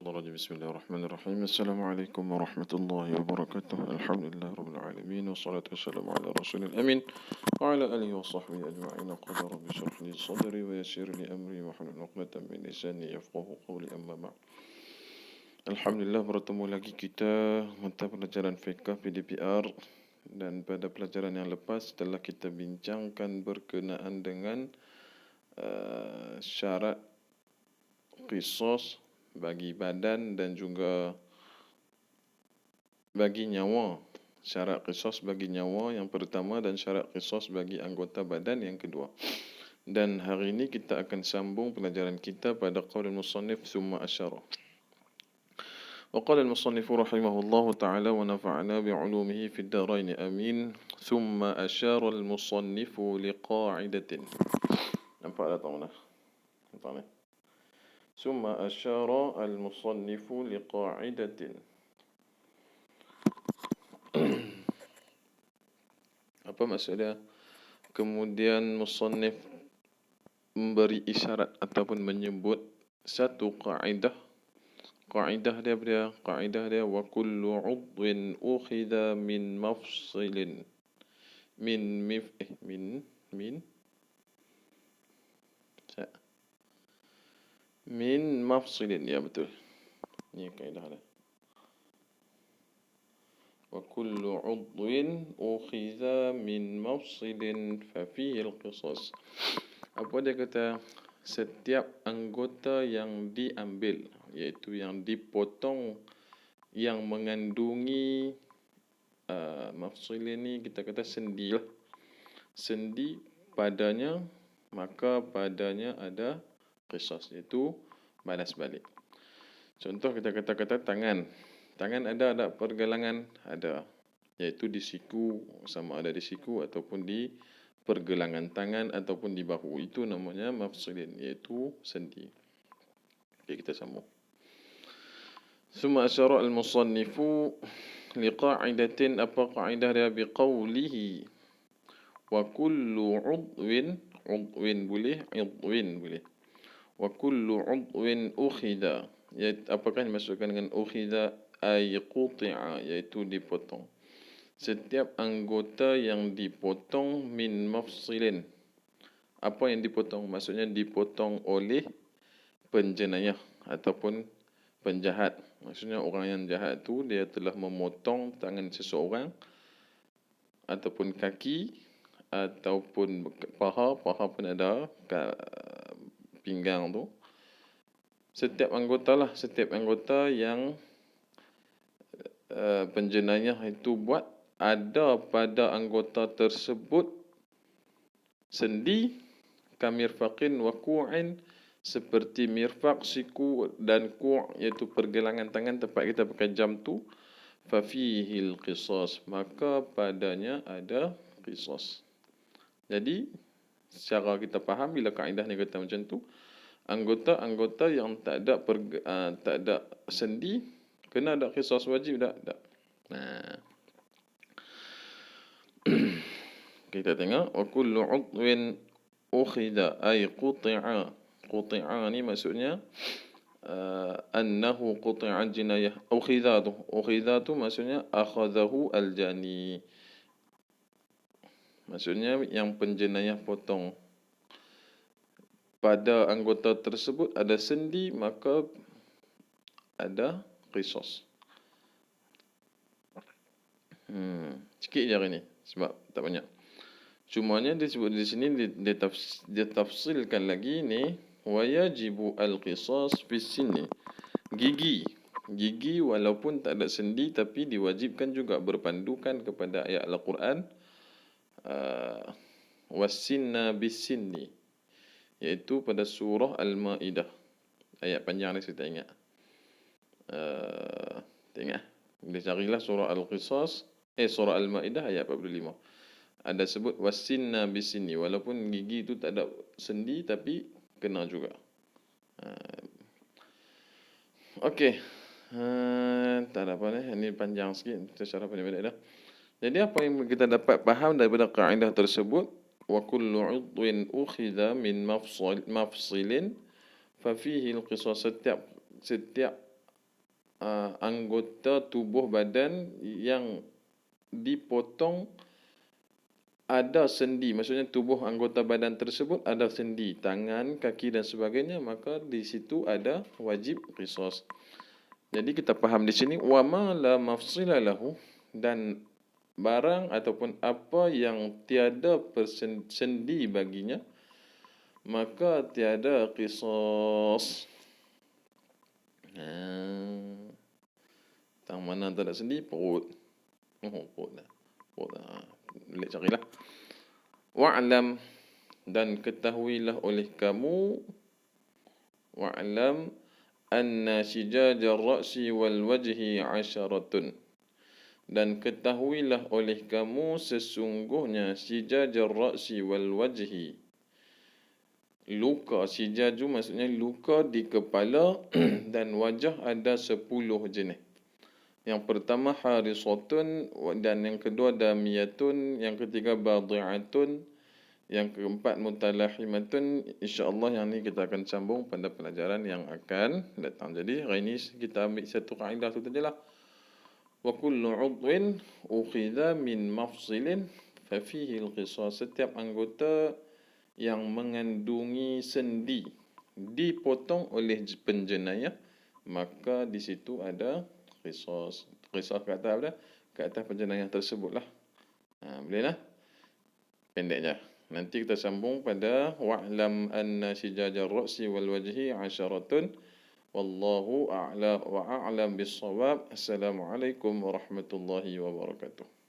Bismillahirrahmanirrahim. Assalamualaikum warahmatullahi wabarakatuh. Alhamdulillah rabbil alamin wassalatu wassalamu ala rasulil amin wa ala alihi wa sahbihi ajma'in. Qala rabbi shrah li sadri wa yassir li amri wa hlul 'uqdatam min lisani yafqahu qawli, amma ba'd. Alhamdulillah, bertemu lagi kita mata pelajaran fiqh PDPR, dan pada pelajaran yang lepas telah kita bincangkan berkenaan dengan syarat qisas bagi badan dan juga bagi nyawa. Syarat qisas bagi nyawa yang pertama dan syarat qisas bagi anggota badan yang kedua. Dan hari ini kita akan sambung pelajaran kita pada qaul al-musannif thumma asyara. Wa qala al-musannif rahimahullahu ta'ala wa nafa'ana bi'ulumihi fid darain amin. Thumma asyara al-musannif liqa'idatin. Nampak tak tahu dah? Nampak ni? ثم أشار المصنف لقاعدة. Apa maksudnya? Kemudian musannif memberi isyarat ataupun menyebut satu kaidah. Kaidah dia wa kullu 'udwin ukhidha min mafsilin min mafsilin, ya betul. Ini kaedah dia. Wa kullu 'udwin ukhidha min mafsilin fa fihi al-qisas. Apa dia kata? Setiap anggota yang diambil, iaitu yang dipotong, yang mengandungi mafsilin ni kita kata sendi lah. Sendi padanya, maka padanya ada qisas, iaitu balas balik. Contoh kita kata tangan. Tangan ada pergelangan? Ada. Iaitu di siku, sama ada di siku ataupun di pergelangan tangan ataupun di bahu. Itu namanya mafsilin, iaitu sendi. Okey, kita sambung. Summa asyara al-musannifu liqa'idatin. Apa kaedah dia? Biqawlihi wa kullu 'udwin boleh, 'udwin boleh. Wa kullu 'udwin ukhidha. Apakah dimaksudkan dengan ukhidha? Ay quti'a, iaitu dipotong. Setiap anggota yang dipotong min mafsilin. Apa yang dipotong? Maksudnya dipotong oleh penjenayah ataupun penjahat. Maksudnya orang yang jahat tu dia telah memotong tangan seseorang ataupun kaki ataupun paha pun ada, pinggang tu. Setiap anggota yang penjenayah itu buat, ada pada anggota tersebut sendi, kamirfaqin wa ku'in, seperti mirfaq, siku dan ku', iaitu pergelangan tangan tempat kita pakai jam tu. Fa fihi al-qisas, maka padanya ada qisas. Jadi secara kita faham bila kaedah ni kata macam tu, anggota-anggota yang tak ada sendi kena ada qisas wajib tak? Tak. Kita tengok wa kullu 'udwin ukhidha ay quti'a. Quti'a ni maksudnya annahu quti'a jinayah. Ukhidha tu maksudnya akhadahu al-jani. Maksudnya yang penjenayah potong. Pada anggota tersebut ada sendi, maka ada qisas. Sikit je hari ni sebab tak banyak. Cumanya disebut di sini dia tafsilkan lagi ni, wa yajibu al-qisas fi sinni. Gigi walaupun tak ada sendi tapi diwajibkan juga, berpandukan kepada ayat Al-Quran was-sinna bis-sinni, iaitu pada surah Al-Ma'idah. Ayat panjang ni saya tak ingat. Tengok. Boleh carilah surah Al-Qisas, surah Al-Ma'idah ayat 45. Ada sebut was-sinna bis-sinni, walaupun gigi tu tak ada sendi tapi kena juga. Okey. Tak ada apa ni. Ini panjang sikit. Kita syarah pendek-pendek dah. Jadi apa yang kita dapat faham daripada kaedah tersebut? Wa kullu 'udwin ukhidha min mafsilin fa fihi al-qisas. Setiap anggota tubuh badan yang dipotong ada sendi, maksudnya tubuh anggota badan tersebut ada sendi, tangan, kaki dan sebagainya, maka di situ ada wajib qisas. Jadi kita faham di sini wa ma la mafsila lahu, dan barang ataupun apa yang tiada sendi baginya, maka tiada qisas. Tang mana tak ada sendi? Perut. Perut lah. Boleh carilah. Wa'lam, dan ketahuilah oleh kamu, wa'lam anna sijajar ra'si wal wajhi 'asharatun, dan ketahuilah oleh kamu sesungguhnya sijajar ra'si wal wajhi, luka sijaju maksudnya luka di kepala dan wajah ada 10 jenis. Yang pertama harisatun, dan yang kedua damiyatun, yang ketiga badi'atun, yang keempat mutalahimatun. InsyaAllah yang ni kita akan sambung pada pelajaran yang akan datang. Jadi hari ini kita ambil satu kaedah tu sajalah. Wa kullu 'udwin ukhidha min mafsilin fa fihi al-qisas. Setiap anggota yang mengandungi sendi dipotong oleh penjenayah, maka di situ ada qisas. Qisas ke atas apa? Ke atas penjenayah tersebutlah. Bolehlah. Pendeknya. Nanti kita sambung pada wa'lam anna sijajar ra'si wal wajhi 'asharatun. Wallahu a'la wa a'lam bis-shawab. Assalamualaikum warahmatullahi wabarakatuh.